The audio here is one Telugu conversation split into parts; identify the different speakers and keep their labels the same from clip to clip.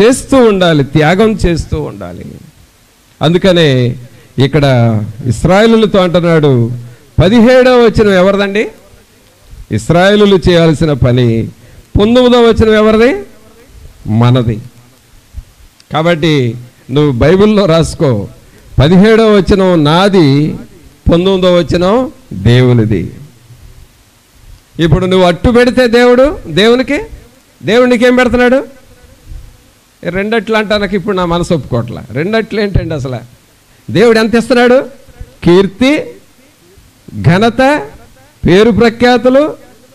Speaker 1: చేస్తూ ఉండాలి, త్యాగం చేస్తూ ఉండాలి. అందుకనే ఇక్కడ ఇశ్రాయేలులతో అంటున్నాడు. 17వ వచనం ఎవరిదండి? ఇశ్రాయేలులు చేయాల్సిన పని. 19వ వచనం ఎవరిది? మనది. కాబట్టి నువ్వు బైబిల్లో రాసుకో. 17వ వచనం నాది, 19వ వచనం దేవునిది. ఇప్పుడు నువ్వు అట్టు పెడితే దేవునికి ఏం పెడుతున్నాడు? రెండట్లు అంటానికి ఇప్పుడు నా మనసు ఒప్పుకోవట్లా. రెండట్లు ఏంటండి అసలు? దేవుడు ఎంత ఇస్తున్నాడు? కీర్తి, ఘనత, పేరు ప్రఖ్యాతులు,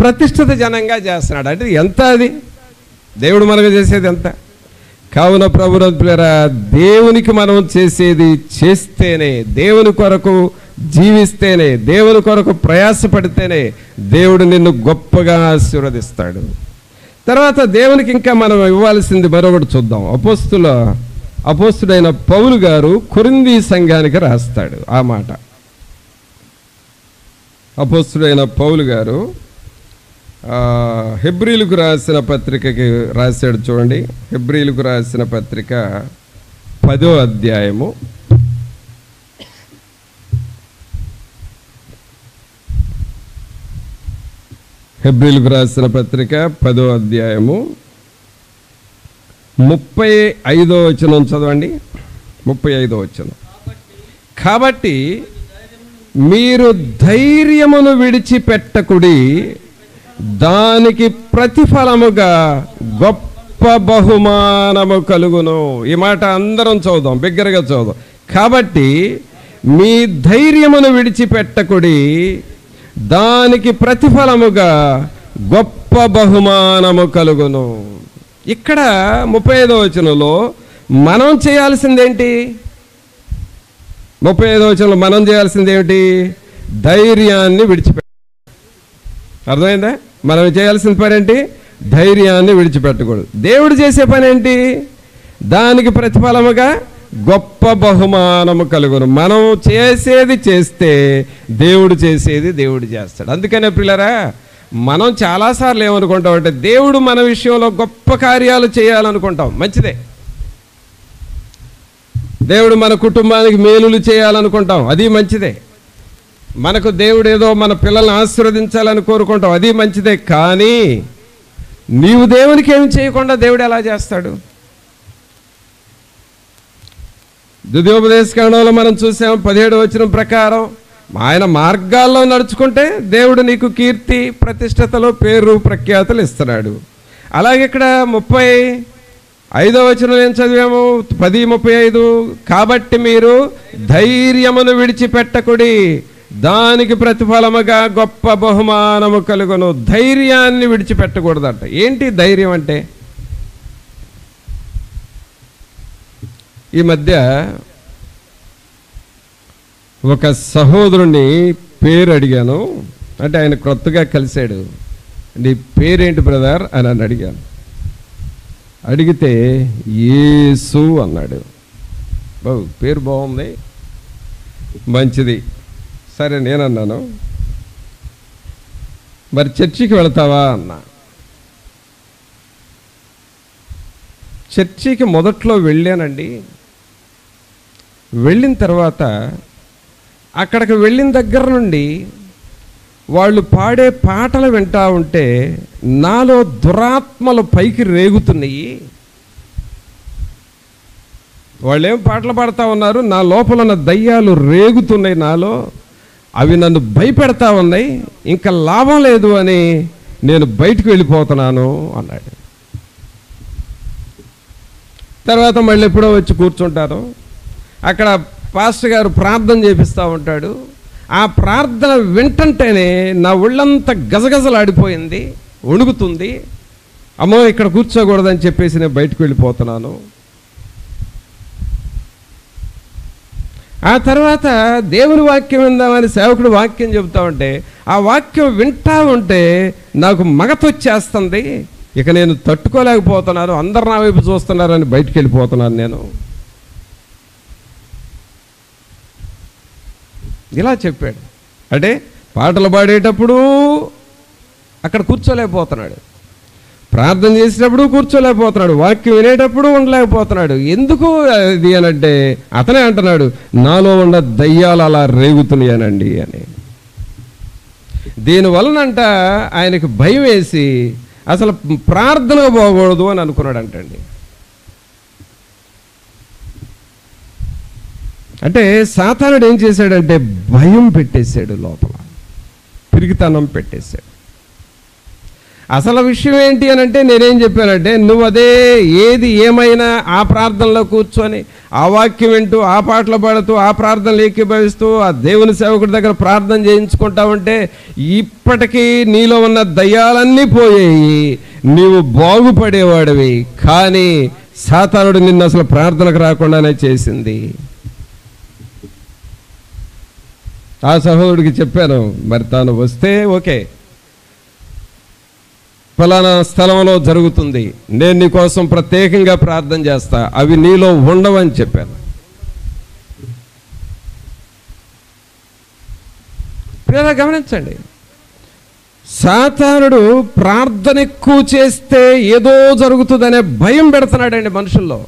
Speaker 1: ప్రతిష్ఠిత జనంగా చేస్తున్నాడు. అంటే ఎంత అది దేవుడు మనకు చేసేది ఎంత? కావున ప్రభువురా, దేవునికి మనం చేసేది చేస్తేనే, దేవుని కొరకు జీవిస్తేనే, దేవుని కొరకు ప్రయాసపడితేనే దేవుడు నిన్ను గొప్పగా ఆశీర్వదిస్తాడు. తర్వాత దేవునికి ఇంకా మనం ఇవ్వాల్సింది మరొకటి చూద్దాం. అపోస్తుడైన పౌలు గారు కొరింథీ సంఘానికి రాస్తాడు ఆ మాట. అపోస్తుడైన పౌలు గారు హెబ్రీలకు రాసిన పత్రికకి రాశాడు. చూడండి, హెబ్రీలకు రాసిన పత్రిక 10వ అధ్యాయము. హెబ్రీలకు రాసిన పత్రిక 10వ అధ్యాయము 35వ వచనం చదవండి. 35వ వచనం. కాబట్టి మీరు ధైర్యమును విడిచిపెట్టకుడి, దానికి ప్రతిఫలముగా గొప్ప బహుమానము కలుగును. ఈ మాట అందరం చదువుదాం, బిగ్గరగా చదువుదాం. కాబట్టి మీ ధైర్యమును విడిచిపెట్టకుడి, దానికి ప్రతిఫలముగా గొప్ప బహుమానము కలుగును. ఇక్కడ 35వ వచనంలో మనం చేయాల్సిందేంటి? 35వ వచనంలో మనం చేయాల్సింది ఏమిటి? ధైర్యాన్ని విడిచిపెట్ట. అర్థమైందా? మనం చేయాల్సిన పని ఏంటి? ధైర్యాన్ని విడిచిపెట్టకూడదు. దేవుడు చేసే పని ఏంటి? దానికి ప్రతిఫలముగా గొప్ప బహుమానము కలుగును. మనం చేసేది చేస్తే దేవుడు చేసేది దేవుడు చేస్తాడు. అందుకనే ప్రియులారా, మనం చాలాసార్లు ఏమనుకుంటామంటే దేవుడు మన విషయంలో గొప్ప కార్యాలు చేయాలనుకుంటాం. మంచిదే. దేవుడు మన కుటుంబానికి మేలులు చేయాలనుకుంటాం, అది మంచిదే. మనకు దేవుడు ఏదో మన పిల్లల్ని ఆశీర్వదించాలని కోరుకుంటాం, అది మంచిదే. కానీ నీవు దేవునికి ఏమి చేయకుండా దేవుడు ఎలా చేస్తాడు? ద్వితీయోపదేశకాండంలో మనం చూసాం 17వ వచనం ప్రకారం ఆయన మార్గాల్లో నడుచుకుంటే దేవుడు నీకు కీర్తి, ప్రతిష్టతలు, పేరు, ప్రఖ్యాతులు ఇస్తున్నాడు. అలాగే ఇక్కడ 35వ వచనం ఏం చదివాము? 10:35. కాబట్టి మీరు ధైర్యమును విడిచిపెట్టకుడి, దానికి ప్రతిఫలముగా గొప్ప బహుమానము కలుగును. ధైర్యాన్ని విడిచిపెట్టకూడదంట. ఏంటి ధైర్యం అంటే? ఈ మధ్య ఒక సహోదరుని పేరు అడిగాను. అంటే ఆయన కొత్తగా కలిశాడు. నీ పేరేంటి బ్రదర్ అని అడిగాను. అడిగితే యేసు అన్నాడు. బాబు పేరు బాగుంది, మంచిది. సరే నేనన్నాను, మరి చర్చికి వెళతావా అన్నా. చర్చికి మొదట్లో వెళ్ళానండి. వెళ్ళిన తర్వాత అక్కడికి వెళ్ళిన దగ్గర నుండి వాళ్ళు పాడే పాటలు వింటూ ఉంటే నాలో దురాత్మలు పైకి రేగుతున్నాయి. వాళ్ళు ఏం పాటలు పాడుతూ ఉన్నారు, నా లోపల ఉన్న దయ్యాలు రేగుతున్నాయి నాలో, అవి నన్ను భయపెడతా ఉన్నాయి. ఇంకా లాభం లేదు అని నేను బయటకు వెళ్ళిపోతున్నాను అన్నాడు. తర్వాత మళ్ళీ ఎప్పుడో వచ్చి కూర్చుంటారు. అక్కడ పాస్టర్ గారు ప్రార్థన చేపిస్తూ ఉంటాడు. ఆ ప్రార్థన వింటంటేనే నా ఒళ్ళంతా గజగజలాడిపోయింది, వణుకుతుంది. అమ్మో ఇక్కడ కూర్చోకూడదని చెప్పేసి నేను బయటకు వెళ్ళిపోతున్నాను. ఆ తర్వాత దేవుని వాక్యం విందామని సేవకుడు వాక్యం చెబుతూ ఉంటే ఆ వాక్యం వింటా ఉంటే నాకు మగతొచ్చేస్తుంది. ఇక నేను తట్టుకోలేకపోతున్నాను, అందరు నా వైపు చూస్తున్నారని బయటికి వెళ్ళిపోతున్నాను నేను. ఇలా చెప్పాడు. అంటే పాటలు పాడేటప్పుడు అక్కడ కూర్చోలేకపోతున్నాడు, ప్రార్థన చేసేటప్పుడు కూర్చోలేకపోతున్నాడు, వాక్యం వినేటప్పుడు ఉండలేకపోతున్నాడు. ఎందుకు ఇది అనంటే అతనే అంటున్నాడు, నాలో ఉన్న దయ్యాలు అలా రేగుతున్నాయనండి అని. దీనివలనంట ఆయనకు భయం వేసి అసలు ప్రార్థనకు పోకూడదు అని అనుకున్నాడు అంటండి. అంటే సాతానుడు ఏం చేశాడంటే భయం పెట్టేశాడు, లోపల పిరికితనం పెట్టేశాడు. అసలు విషయం ఏంటి అని అంటే నేనేం చెప్పానంటే, నువ్వు అదే ఏది ఏమైనా ఆ ప్రార్థనలో కూర్చొని ఆ వాక్యం వింటూ ఆ పాటలు పాడుతూ ఆ ప్రార్థనలు ఏకీభవిస్తూ ఆ దేవుని సేవకుడి దగ్గర ప్రార్థన చేయించుకుంటావంటే ఇప్పటికీ నీలో ఉన్న దయ్యాలన్నీ పోయాయి, నీవు బాగుపడేవాడివి. కానీ సాతానుడు నిన్ను అసలు ప్రార్థనకు రాకుండానే చేసింది. ఆ సహోదరుడికి చెప్పాను, మరి తాను వస్తే ఓకే, ఫలానా స్థలంలో జరుగుతుంది, నేను నీ కోసం ప్రత్యేకంగా ప్రార్థన చేస్తా, అవి నీలో ఉండవని చెప్పాను. ప్రియరా గమనించండి, సాతానుడు ప్రార్థన ఎక్కువ చేస్తే ఏదో జరుగుతుందనే భయం పెడుతున్నాడండి మనుషుల్లో.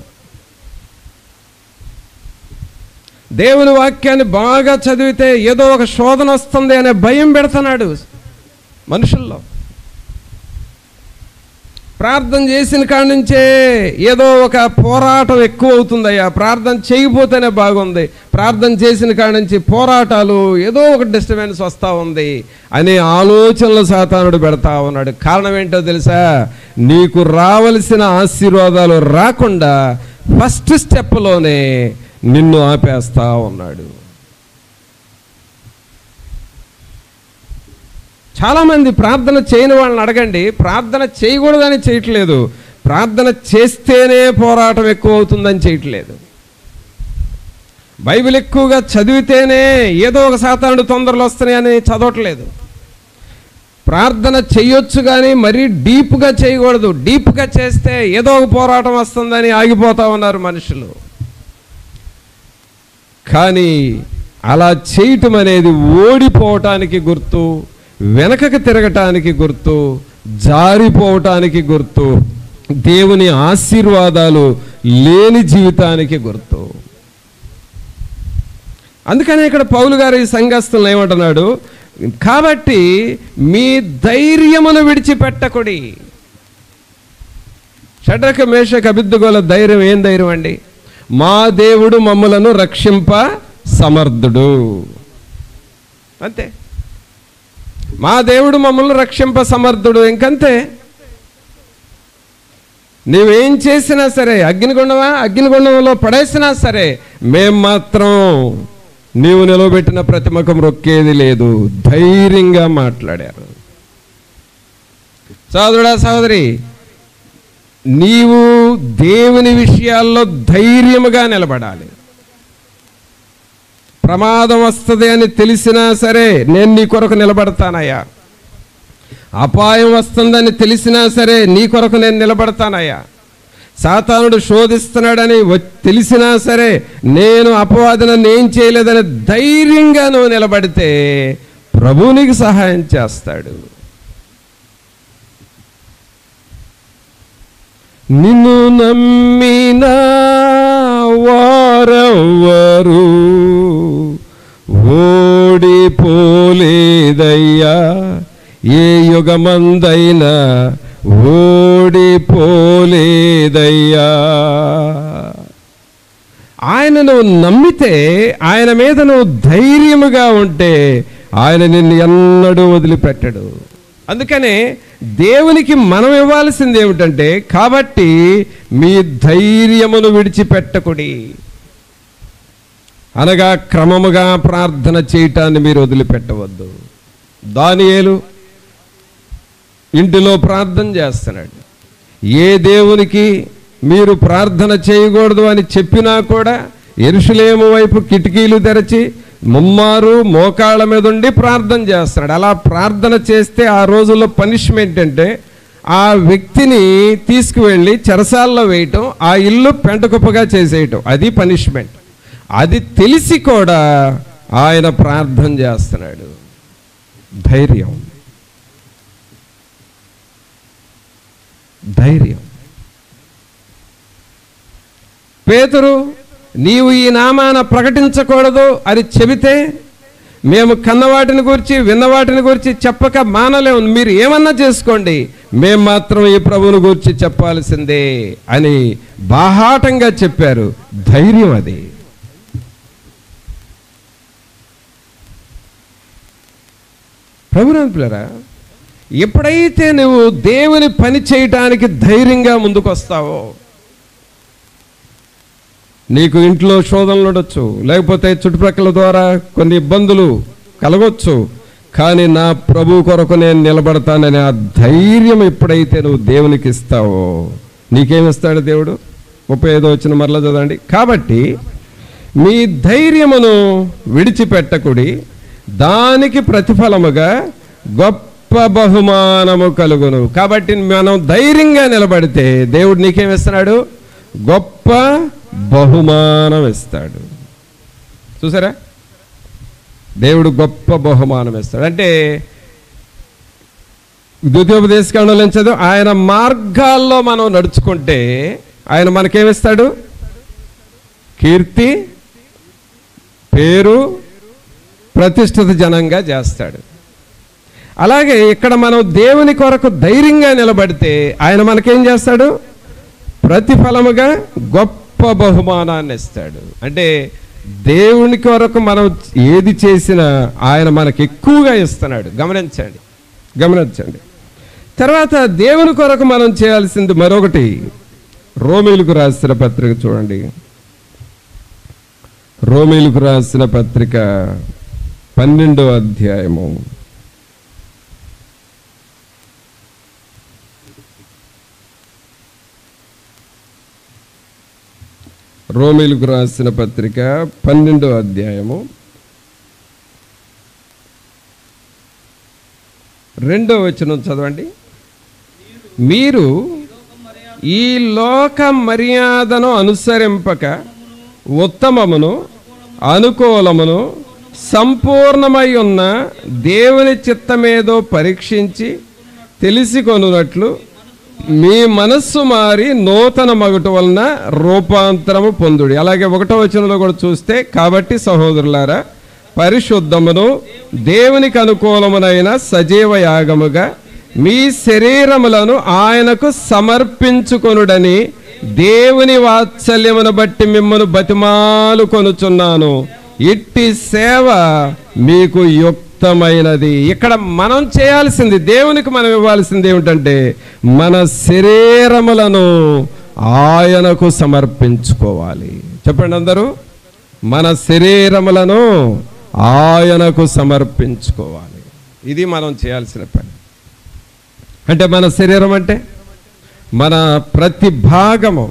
Speaker 1: దేవుని వాక్యాన్ని బాగా చదివితే ఏదో ఒక శోధన వస్తుంది అనే భయం పెడుతున్నాడు మనుషుల్లో. ప్రార్థన చేసిన కాడి నుంచే ఏదో ఒక పోరాటం ఎక్కువ అవుతుందయ్యా, ప్రార్థన చేయకపోతేనే బాగుంది, ప్రార్థన చేసిన కాడి నుంచి పోరాటాలు, ఏదో ఒక డిస్టర్బెన్స్ వస్తూ ఉంది అనే ఆలోచనలు సాతానుడు పెడతా ఉన్నాడు. కారణం ఏంటో తెలుసా? నీకు రావలసిన ఆశీర్వాదాలు రాకుండా ఫస్ట్ స్టెప్లోనే నిన్ను ఆపేస్తా ఉన్నాడు. చాలామంది ప్రార్థన చేయని వాళ్ళని అడగండి, ప్రార్థన చేయకూడదని చేయట్లేదు, ప్రార్థన చేస్తేనే పోరాటం ఎక్కువ అవుతుందని చేయట్లేదు. బైబిల్ ఎక్కువగా చదివితేనే ఏదో ఒక సాతానుడు తొందరలు వస్తున్నాయని చదవట్లేదు. ప్రార్థన చేయొచ్చు కానీ మరీ డీప్గా చేయకూడదు, డీప్గా చేస్తే ఏదో ఒక పోరాటం వస్తుందని ఆగిపోతా ఉన్నారు మనుషులు. కానీ అలా చేయటం అనేది ఓడిపోవటానికి గుర్తు, వెనకకి తిరగటానికి గుర్తు, జారిపోవటానికి గుర్తు, దేవుని ఆశీర్వాదాలు లేని జీవితానికి గుర్తు. అందుకనే ఇక్కడ పౌలు గారు ఈ సంఘస్థులను ఏమంటున్నాడు, కాబట్టి మీ ధైర్యమును విడిచిపెట్టకుడి. షడ్రక మేషక అబేద్నెగోల ధైర్యం ఏం ధైర్యం అండి? మా దేవుడు మమ్ములను రక్షింప సమర్థుడు, అంతే. మా దేవుడు మమ్మల్ని రక్షింప సమర్థుడు, ఇంకంతే. నీవేం చేసినా సరే, అగ్నిగుండంలో పడేసినా సరే, మేం మాత్రం నీవు నిలవబెట్టిన ప్రతిమకం రొక్కేది లేదు. ధైర్యంగా మాట్లాడారు. సోదరుడా సహోదరి, నీవు దేవుని విషయాల్లో ధైర్యముగా నిలబడాలి. ప్రమాదం వస్తుంది అని తెలిసినా సరే నేను నీ కొరకు నిలబడతానయ్యా, అపాయం వస్తుందని తెలిసినా సరే నీ కొరకు నేను నిలబడతానయ్యా, సాతానుడు శోధిస్తున్నాడని తెలిసినా సరే నేను అపవాదనని ఏం చేయలేదని ధైర్యంగా నువ్వు నిలబడితే ప్రభువు నీకు సహాయం చేస్తాడు. నిన్ను నమ్మిన వారెవ్వరు ఓడిపోలేదయ్యా, ఏ యుగమందైనా ఓడిపోలేదయ్యా. ఆయన నువ్వు నమ్మితే, ఆయన మీద నువ్వు ధైర్యముగా ఉంటే ఆయన నిన్ను ఎన్నడూ వదిలిపెట్టడు. అందుకనే దేవునికి మనం ఇవ్వాల్సింది ఏమిటంటే, కాబట్టి మీ ధైర్యమును విడిచిపెట్టకుడి, అనగా క్రమముగా ప్రార్థన చేయటాన్ని మీరు వదిలిపెట్టవద్దు. దానియేలు ఇంటిలో ప్రార్థన చేస్తున్నాడు. ఏ దేవునికి మీరు ప్రార్థన చేయకూడదు అని చెప్పినా కూడా యెరూషలేము వైపు కిటికీలు తెరచి ముమ్మారు మోకాళ్ళ మీద ఉండి ప్రార్థన చేస్తున్నాడు. అలా ప్రార్థన చేస్తే ఆ రోజుల్లో పనిష్మెంట్ అంటే ఆ వ్యక్తిని తీసుకువెళ్ళి చెరసాల్లో వేయటం, ఆ ఇల్లు పెంటకుప్పగా చేసేయటం, అది పనిష్మెంట్. అది తెలిసి కూడా ఆయన ప్రార్థన చేస్తున్నాడు. ధైర్యం. ధైర్యం. పేతురు, నీవు ఈ నామాన ప్రకటించకూడదు అని చెబితే, మేము కన్నవాటిని గురించి విన్నవాటిని గురించి చెప్పక మానలేము, మీరు ఏమన్నా చేసుకోండి, మేము మాత్రం ఈ ప్రభువుని గురించి చెప్పాల్సిందే అని బాహాటంగా చెప్పారు. ధైర్యం అది. ప్రభునంతులారా, ఎప్పుడైతే నువ్వు దేవుని పని చేయటానికి ధైర్యంగా ముందుకొస్తావో, నీకు ఇంట్లో శోధనలు ఉండొచ్చు, లేకపోతే చుట్టుప్రక్కల ద్వారా కొన్ని ఇబ్బందులు కలగొచ్చు, కానీ నా ప్రభు కొరకు నేను నిలబడతానని ఆ ధైర్యం ఎప్పుడైతే నువ్వు దేవునికి ఇస్తావో, నీకేమిస్తాడు దేవుడు? 35వ వచనం మరలా చదవండి. కాబట్టి మీ ధైర్యమును విడిచిపెట్టకుడి, దానికి ప్రతిఫలముగా గొప్ప బహుమానము కలుగును. కాబట్టి మనం ధైర్యంగా నిలబడితే దేవుడు నీకేమిస్తున్నాడు? గొప్ప బహుమానం ఇస్తాడు. చూసారా, దేవుడు గొప్ప బహుమానం ఇస్తాడు. అంటే ద్వితీయోపదేశకాండంలో చదువు, ఆయన మార్గాల్లో మనం నడుచుకుంటే ఆయన మనకేమిస్తాడు? కీర్తి, పేరు, ప్రతిష్ఠిత జనంగా చేస్తాడు. అలాగే ఇక్కడ మనం దేవుని కొరకు ధైర్యంగా నిలబడితే ఆయన మనకేం చేస్తాడు? ప్రతిఫలముగా గొప్ప బహుమానాన్ని ఇస్తాడు. అంటే దేవుని కొరకు మనం ఏది చేసినా ఆయన మనకు ఎక్కువగా ఇస్తున్నాడు. గమనించండి. తర్వాత దేవుని కొరకు మనం చేయాల్సింది మరొకటి. రోమీలకు రాసిన పత్రిక చూడండి. రోమీలకు రాసిన పత్రిక 12వ అధ్యాయము. రోమీలకు రాసిన పత్రిక 12వ అధ్యాయము 2వ వచనం చదవండి. మీరు ఈ లోక మర్యాదను అనుసరింపక ఉత్తమమును అనుకూలమును సంపూర్ణమై ఉన్న దేవుని చిత్తమేదో పరీక్షించి తెలిసికొనున్నట్లు మీ మనస్సు మారి నూతన మగుట వలన రూపాంతరము పొందుడి. అలాగే 1వ వచనంలో కూడా చూస్తే, కాబట్టి సహోదరులారా, పరిశుద్ధమును దేవునికి అనుకూలమునైన సజీవ యాగముగా మీ శరీరములను ఆయనకు సమర్పించుకొనుడని దేవుని వాత్సల్యమును బట్టి మిమ్మల్ని బతిమాలు కొనుచున్నాను. ఇట్టి సేవ మీకు యుక్తమైనది. ఇక్కడ మనం చేయాల్సింది, దేవునికి మనం ఇవ్వాల్సింది ఏమిటంటే, మన శరీరములను ఆయనకు సమర్పించుకోవాలి. చెప్పండి అందరూ, మన శరీరములను ఆయనకు సమర్పించుకోవాలి. ఇది మనం చేయాల్సిన పని. అంటే మన శరీరం అంటే మన ప్రతి భాగము,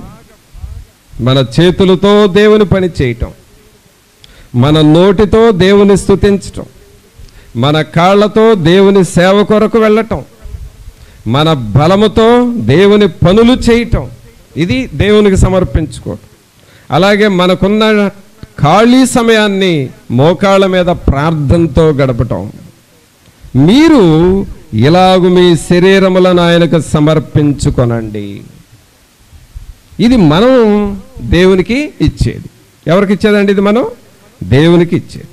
Speaker 1: మన చేతులతో దేవుని పని చేయటం, మన నోటితో దేవుని స్తుతించటం, మన కాళ్ళతో దేవుని సేవ కొరకు వెళ్ళటం, మన బలముతో దేవుని పనులు చేయటం, ఇది దేవునికి సమర్పించుకోవటం. అలాగే మనకున్న ఖాళీ సమయాన్ని మోకాళ్ళ మీద ప్రార్థనతో గడపటం. మీరు ఇలాగు మీ శరీరములను ఆయనకు సమర్పించుకొనండి. ఇది మనం దేవునికి ఇచ్చేది. ఎవరికి ఇచ్చేదండి? ఇది మనం దేవునికి ఇచ్చేది.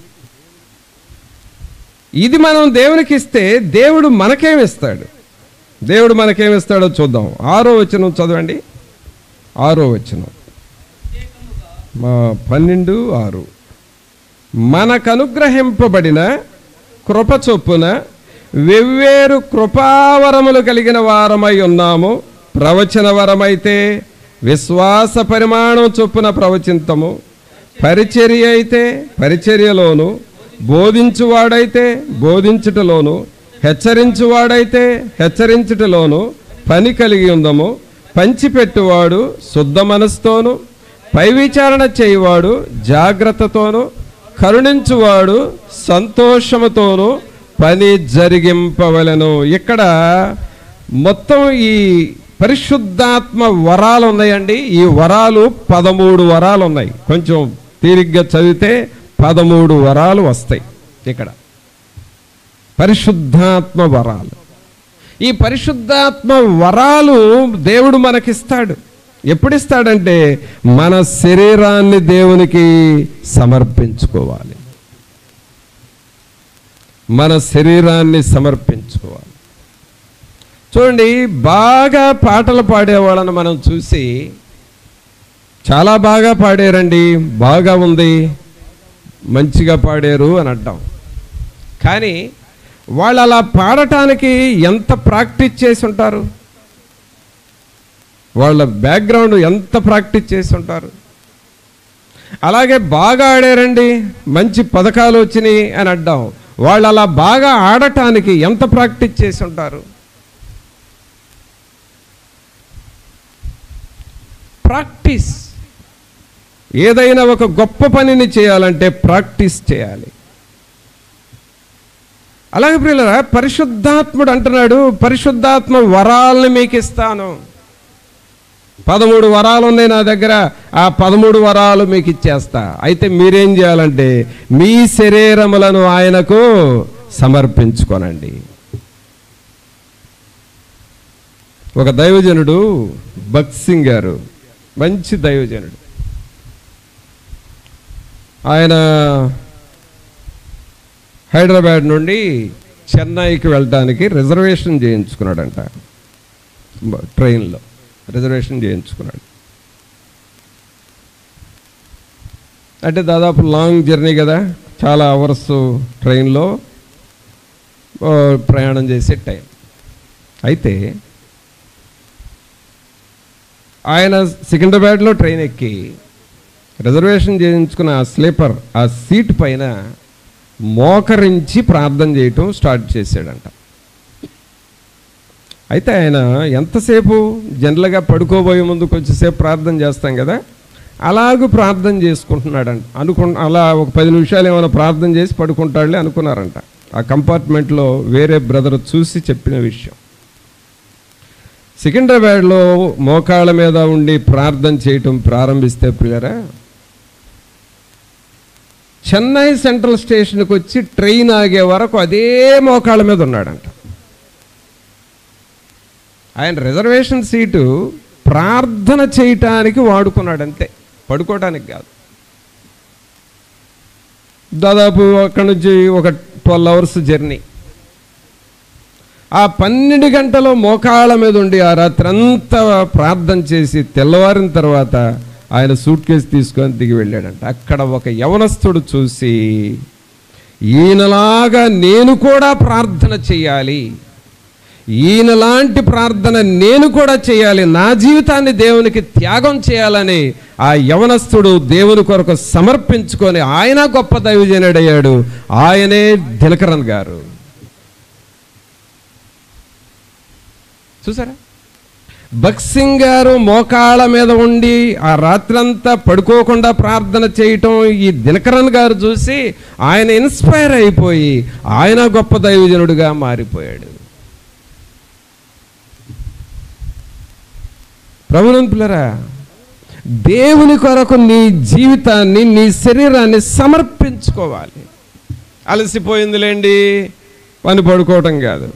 Speaker 1: ఇది మనం దేవునికి ఇస్తే దేవుడు మనకేమిస్తాడు? దేవుడు మనకేమిస్తాడో చూద్దాం. 6వ వచనం చదవండి. 6వ వచనం 12:6. మనకు అనుగ్రహింపబడిన కృప చొప్పున వెవ్వేరు కృపావరములు కలిగిన వారమై ఉన్నాము. ప్రవచన వరమైతే విశ్వాస పరిమాణం చొప్పున ప్రవచింతము, పరిచర్య అయితే పరిచర్యలోను, బోధించువాడైతే బోధించుటలోను, హెచ్చరించువాడైతే హెచ్చరించుటలోను పని కలిగి ఉందము. పంచిపెట్టువాడు శుద్ధ మనసుతోను, పై విచారణ చేయువాడు జాగ్రత్తతోను, కరుణించువాడు సంతోషముతోను పని జరిగింపవలెను. ఇక్కడ మొత్తం ఈ పరిశుద్ధాత్మ వరాలు ఉన్నాయండి. ఈ వరాలు 13 వరాలు ఉన్నాయి. కొంచెం తీరిగ్గా చదివితే 13 వరాలు వస్తాయి. ఇక్కడ పరిశుద్ధాత్మ వరాలు. ఈ పరిశుద్ధాత్మ వరాలు దేవుడు మనకిస్తాడు. ఎప్పుడు ఇస్తాడంటే మన శరీరాన్ని దేవునికి సమర్పించుకోవాలి. మన శరీరాన్ని సమర్పించుకోవాలి. చూడండి, బాగా పాటలు పాడేవాళ్ళని మనం చూసి చాలా బాగా పాడారండి, బాగా ఉంది, మంచిగా పాడారు అని అంటాం. కానీ వాళ్ళు అలా పాడటానికి ఎంత ప్రాక్టీస్ చేసి ఉంటారు, వాళ్ళ బ్యాక్గ్రౌండ్ ఎంత ప్రాక్టీస్ చేసి ఉంటారు. అలాగే బాగా ఆడారండి, మంచి పథకాలు వచ్చినాయి అని అడ్డాం, వాళ్ళు అలా బాగా ఆడటానికి ఎంత ప్రాక్టీస్ చేసి ఉంటారు. ప్రాక్టీస్, ఏదైనా ఒక గొప్ప పనిని చేయాలంటే ప్రాక్టీస్ చేయాలి. అలాగే ప్రియులారా, పరిశుద్ధాత్ముడు అంటున్నాడు, పరిశుద్ధాత్మ వరాలని మీకు ఇస్తాను. 13 వరాలు ఉన్నాయి నా దగ్గర, ఆ 13 వరాలు మీకు ఇచ్చేస్తా. అయితే మీరేం చేయాలంటే మీ శరీరములను ఆయనకు సమర్పించుకోనండి. ఒక దైవజనుడు భక్త్ సింగ్ గారు, మంచి దైవజనుడు, ఆయన హైదరాబాద్ నుండి చెన్నైకి వెళ్ళడానికి రిజర్వేషన్ చేయించుకున్నాడంట. ట్రైన్లో రిజర్వేషన్ చేయించుకున్నాడు. అంటే దాదాపు లాంగ్ జర్నీ కదా, చాలా అవర్స్ ట్రైన్లో ప్రయాణం చేసే టైం. అయితే ఆయన సికింద్రాబాద్లో ట్రైన్ ఎక్కి రిజర్వేషన్ చేయించుకున్న ఆ స్లీపర్, ఆ సీట్ పైన మోకరించి ప్రార్థన చేయటం స్టార్ట్ చేశాడంట. అయితే ఆయన ఎంతసేపు, జనరల్గా పడుకోబోయే ముందు కొంచెంసేపు ప్రార్థన చేస్తాం కదా, అలాగూ ప్రార్థన చేసుకుంటున్నాడంట. అలా ఒక 10 నిమిషాలు ఏమైనా ప్రార్థన చేసి పడుకుంటాడులే అనుకున్నారంట. ఆ కంపార్ట్మెంట్లో వేరే బ్రదర్ చూసి చెప్పిన విషయం. సికింద్రాబాద్లో మోకాళ్ళ మీద ఉండి ప్రార్థన చేయటం ప్రారంభిస్తే ప్రియరా, చెన్నై సెంట్రల్ స్టేషన్కి వచ్చి ట్రైన్ ఆగే వరకు అదే మోకాళ్ళ మీద ఉన్నాడంట. ఆయన రిజర్వేషన్ సీటు ప్రార్థన చేయటానికి వాడుకున్నాడు, అంతే, పడుకోవటానికి కాదు. దాదాపు అక్కడి నుంచి ఒక 12 అవర్స్ జర్నీ. ఆ 12 గంటలు మోకాళ్ళ మీద ఉండి ఆ రాత్రంతా ప్రార్థన చేసి తెల్లవారిన తర్వాత ఆయన సూట్ కేసు తీసుకొని దిగి వెళ్ళాడంట. అక్కడ ఒక యవనస్తుడు చూసి, ఈయనలాగా నేను కూడా ప్రార్థన చేయాలి, ఈయనలాంటి ప్రార్థన నేను కూడా చేయాలి, నా జీవితాన్ని దేవునికి త్యాగం చేయాలని ఆ యవనస్తుడు దేవుని కొరకు సమర్పించుకొని ఆయన గొప్ప దైవజనుడయ్యాడు. ఆయనే దినకరన్ గారు. చూసారా, భక్త్ సింగ్ గారు మోకాళ్ళ మీద ఉండి ఆ రాత్రంతా పడుకోకుండా ప్రార్థన చేయటం ఈ దినకరన్ గారు చూసి ఆయన ఇన్స్పైర్ అయిపోయి ఆయన గొప్ప దైవజనుడిగా మారిపోయాడు. ప్రభునంతులరా, దేవుని కొరకు నీ జీవితాన్ని, నీ శరీరాన్ని సమర్పించుకోవాలి. అలసిపోయిందిలేండి పని పడుకోవటం కాదు,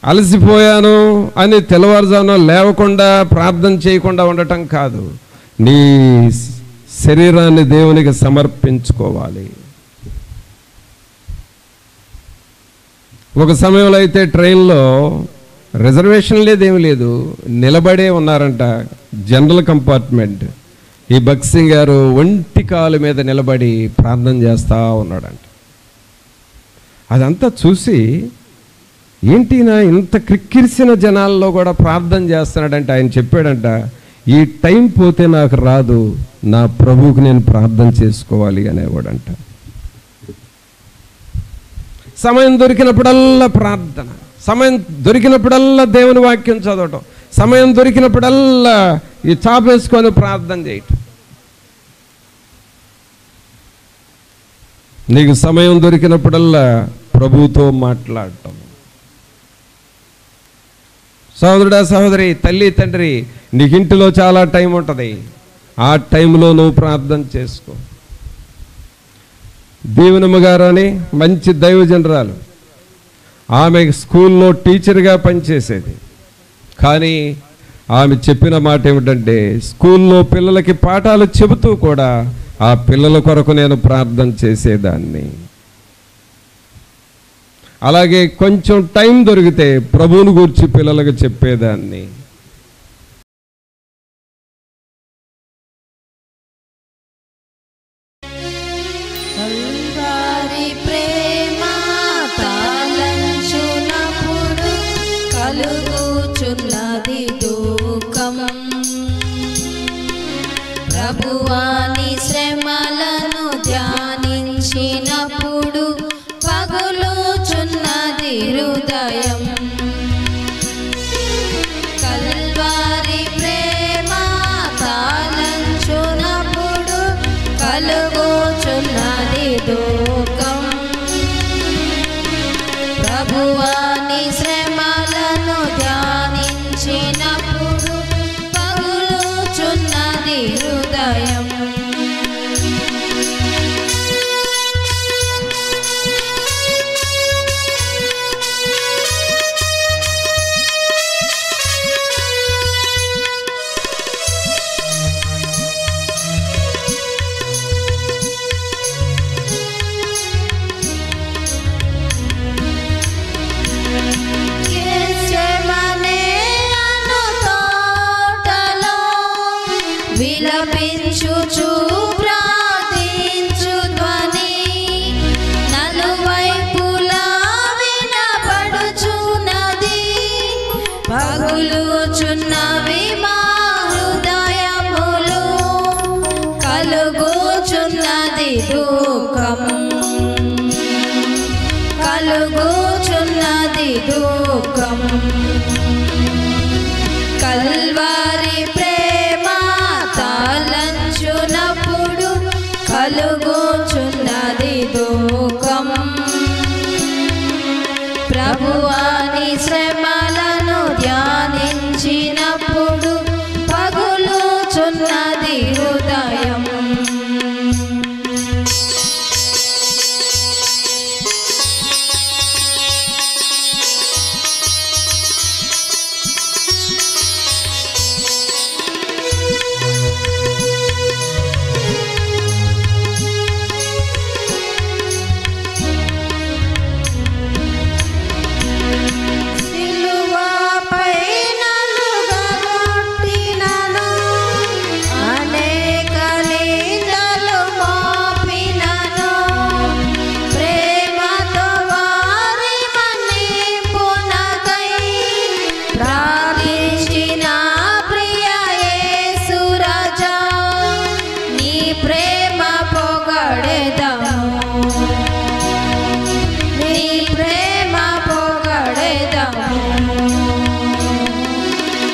Speaker 1: అలసిపోయాను అని తెల్లవారుజామున లేవకుండా ప్రార్థన చేయకుండా ఉండటం కాదు, నీ శరీరాన్ని దేవునికి సమర్పించుకోవాలి. ఒక సమయంలో అయితే ట్రైన్లో రిజర్వేషన్ లేదేమీ లేదు, నిలబడే ఉన్నారంట జనరల్ కంపార్ట్మెంట్. ఈ భక్త్ సింగ్ గారు ఒంటి కాలు మీద నిలబడి ప్రార్థన చేస్తూ ఉన్నాడంట. అదంతా చూసి, ఏంటినా ఇంత క్రిక్కిరిసిన జనాల్లో కూడా ప్రార్థన చేస్తున్నాడంటే ఆయన చెప్పాడంట, ఈ టైం పోతే నాకు రాదు, నా ప్రభువుకి నేను ప్రార్థన చేసుకోవాలి అనేవాడంట. సమయం దొరికినప్పుడల్లా ప్రార్థన, సమయం దొరికినప్పుడల్లా దేవుని వాక్యం చదవటం, సమయం దొరికినప్పుడల్లా ఈ చాపేసుకొని ప్రార్థన చేయటం. నీకు సమయం దొరికినప్పుడల్లా ప్రభువుతో మాట్లాడటం. సహోదరుడా, సహోదరి, తల్లి, తండ్రి, నీకు ఇంటిలో చాలా టైం ఉంటుంది, ఆ టైంలో నువ్వు ప్రార్థన చేసుకో. దీవెనమ్మ గారు అని మంచి దైవజనరాలు, ఆమె స్కూల్లో టీచర్గా పనిచేసేది. కానీ ఆమె చెప్పిన మాట ఏమిటంటే, స్కూల్లో పిల్లలకి పాఠాలు చెబుతూ కూడా ఆ పిల్లల కొరకు నేను ప్రార్థన చేసేదాన్ని. అలాగే కొంచెం టైం దొరికితే ప్రభువుని గురించి పిల్లలకు చెప్పేదాన్ని.
Speaker 2: కలుగుచున్నది దుఃఖం, ప్రభువాని శ్రమలను ధ్యానించినప్పుడు పగులుచున్నది హృదయం. కల్వారి ప్రేమ తాళంచునప్పుడు కలుగుచున్నది దుఃఖం, ప్రభువాని శ్రమలను ధ్యానించినప్పుడు పగులుచున్నది హృదయం. విలపించుచు ప్రార్థించు ధ్వని నలువైపులా వినపడుచున్నది. పగులుచున్నవి మా హృదయములు, కలుగుచున్నది దుఃఖం, కలుగుచున్నది దుఃఖం. కల్వారి తాళంచునప్పుడు కలుగుచున్నది దుఃఖం, ప్రభువాని శ్రమలను ధ్యానించినప్పుడు పగులుచున్నది హృదయం.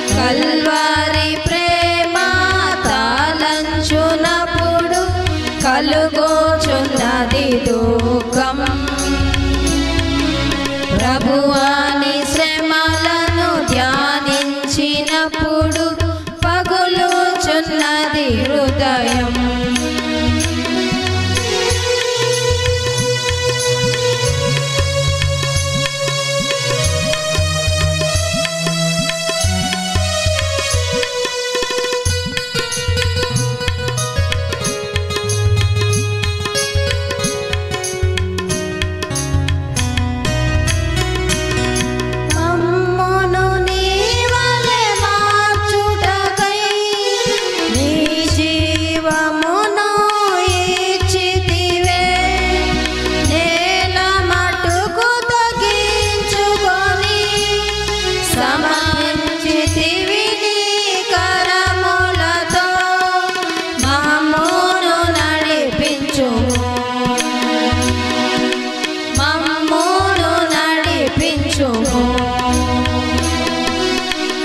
Speaker 2: కల్వారి ప్రేమ తాళంచునప్పుడు కలుగుచున్నది దుఃఖం, ప్రభువాని శ్రమలను ధ్యానించినప్పుడు పగులుచున్నది హృదయం.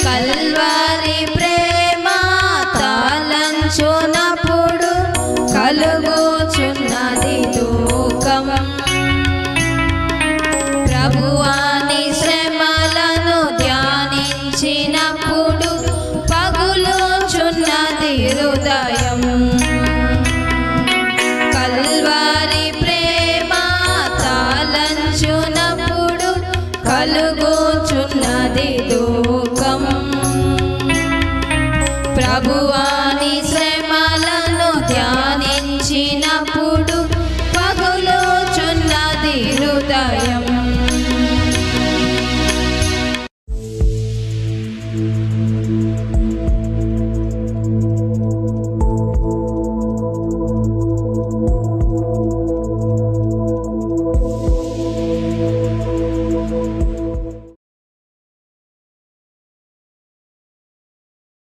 Speaker 2: కల్వారి ప్రేమ తాళంచునప్పుడు కలుగుచున్నది దుఃఖం, ప్రభువాని శ్రమలను ధ్యానించినప్పుడు పగులుచున్నది హృదయం. కల్వారి ప్రేమ తాళంచునప్పుడు అది